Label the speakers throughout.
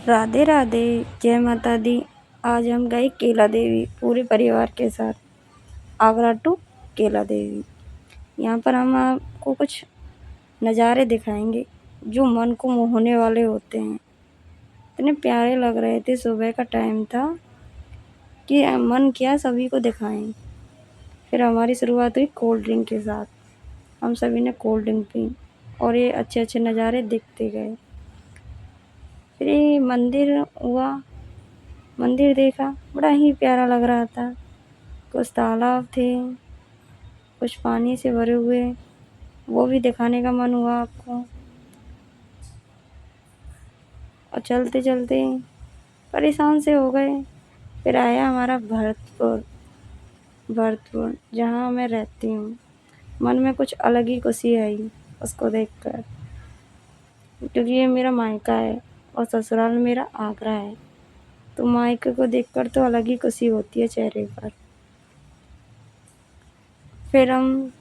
Speaker 1: राधे राधे, जय माता दी। आज हम गए केला देवी पूरे परिवार के साथ, आगरा टू केला देवी। यहाँ पर हम आपको कुछ नज़ारे दिखाएंगे जो मन को मोहने वाले होते हैं। इतने प्यारे लग रहे थे, सुबह का टाइम था कि मन किया सभी को दिखाएं। फिर हमारी शुरुआत हुई कोल्ड ड्रिंक के साथ। हम सभी ने कोल्ड ड्रिंक पी और ये अच्छे अच्छे नज़ारे दिखते गए। फिर ये मंदिर हुआ, मंदिर देखा, बड़ा ही प्यारा लग रहा था। कुछ तालाब थे, कुछ पानी से भरे हुए, वो भी दिखाने का मन हुआ आपको। और चलते चलते परेशान से हो गए। फिर आया हमारा भरतपुर, जहाँ मैं रहती हूँ। मन में कुछ अलग ही खुशी आई उसको देखकर, क्योंकि ये मेरा मायका है और ससुराल मेरा आगरा है। तो मायके को देखकर तो अलग ही खुशी होती है चेहरे पर। फिर हम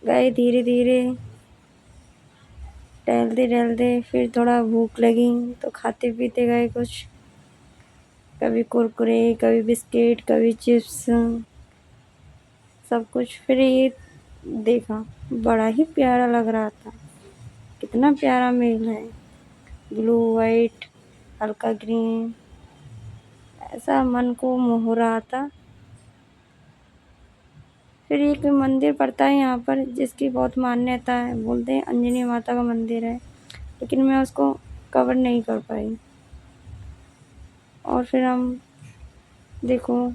Speaker 1: गए धीरे धीरे, टहलते टहलते। फिर थोड़ा भूख लगी तो खाते पीते गए कुछ, कभी कुरकुरे, कभी बिस्किट, कभी चिप्स, सब कुछ। फिर ये देखा, बड़ा ही प्यारा लग रहा था। कितना प्यारा मेल है, ब्लू वाइट, हल्का ग्रीन, ऐसा मन को मोह रहा था। फिर एक मंदिर पड़ता है यहाँ पर जिसकी बहुत मान्यता है, बोलते हैं अंजनी माता का मंदिर है, लेकिन मैं उसको कवर नहीं कर पाई। और फिर हम देखो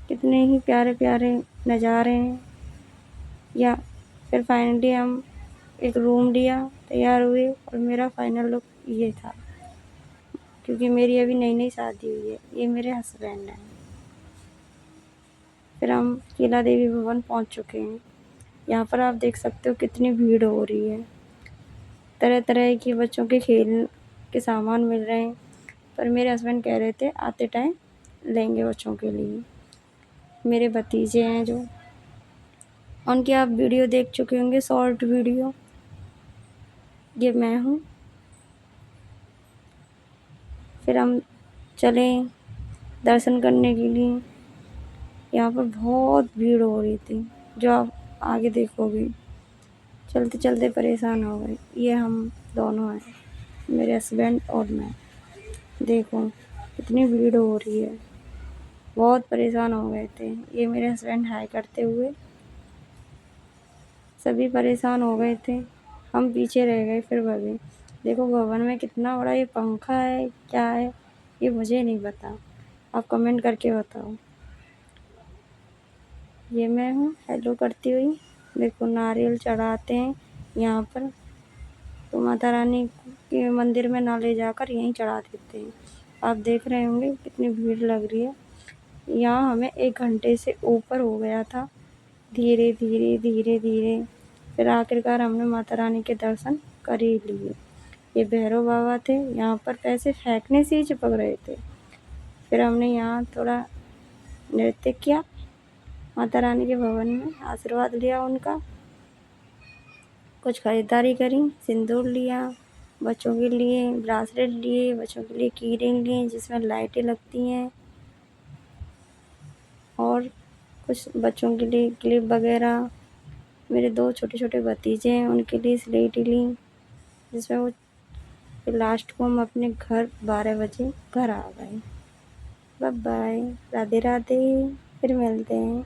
Speaker 1: कितने ही प्यारे प्यारे नज़ारे हैं। या फिर फाइनली हम एक रूम लिया, तैयार हुए और मेरा फाइनल लुक ये था। क्योंकि मेरी अभी नई नई शादी हुई है, ये मेरे हस्बैंड हैं। फिर हम केला देवी भवन पहुंच चुके हैं। यहाँ पर आप देख सकते हो कितनी भीड़ हो रही है। तरह तरह के बच्चों के खेल के सामान मिल रहे हैं, पर मेरे हस्बैंड कह रहे थे आते टाइम लेंगे बच्चों के लिए। मेरे भतीजे हैं जो, उनकी आप वीडियो देख चुके होंगे, शॉर्ट वीडियो। ये मैं हूँ। फिर हम चले दर्शन करने के लिए। यहाँ पर बहुत भीड़ हो रही थी, जो आप आगे देखोगे। चलते चलते परेशान हो गए। ये हम दोनों हैं, मेरे हस्बैंड और मैं। देखो कितनी भीड़ हो रही है, बहुत परेशान हो गए थे। ये मेरे हस्बैंड हाय करते हुए, सभी परेशान हो गए थे। हम पीछे रह गए। फिर भगे। देखो भवन में कितना बड़ा ये पंखा है, क्या है ये मुझे नहीं पता, आप कमेंट करके बताओ। ये मैं हूँ हेलो करती हुई। देखो नारियल चढ़ाते हैं यहाँ पर, तो माता रानी के मंदिर में ना ले जाकर यहीं चढ़ा देते हैं। आप देख रहे होंगे कितनी भीड़ लग रही है। यहाँ हमें 1 घंटे से ऊपर हो गया था, धीरे धीरे धीरे धीरे। फिर आखिरकार हमने माता रानी के दर्शन कर ही लिए। ये भैरव बाबा थे, यहाँ पर पैसे फेंकने से ही चिपक रहे थे। फिर हमने यहाँ थोड़ा नृत्य किया, माता रानी के भवन में आशीर्वाद लिया उनका, कुछ खरीदारी करी, सिंदूर लिया, बच्चों के लिए ब्रासलेट लिए, बच्चों के लिए की रिंग लिए जिसमें लाइटें लगती हैं, और कुछ बच्चों के लिए क्लिप वगैरह। मेरे 2 छोटे छोटे भतीजे हैं, उनके लिए स्लेट ली, जिसमें वो लास्ट को हम अपने घर 12 बजे घर आ गए। बाय बाय, राधे राधे, फिर मिलते हैं।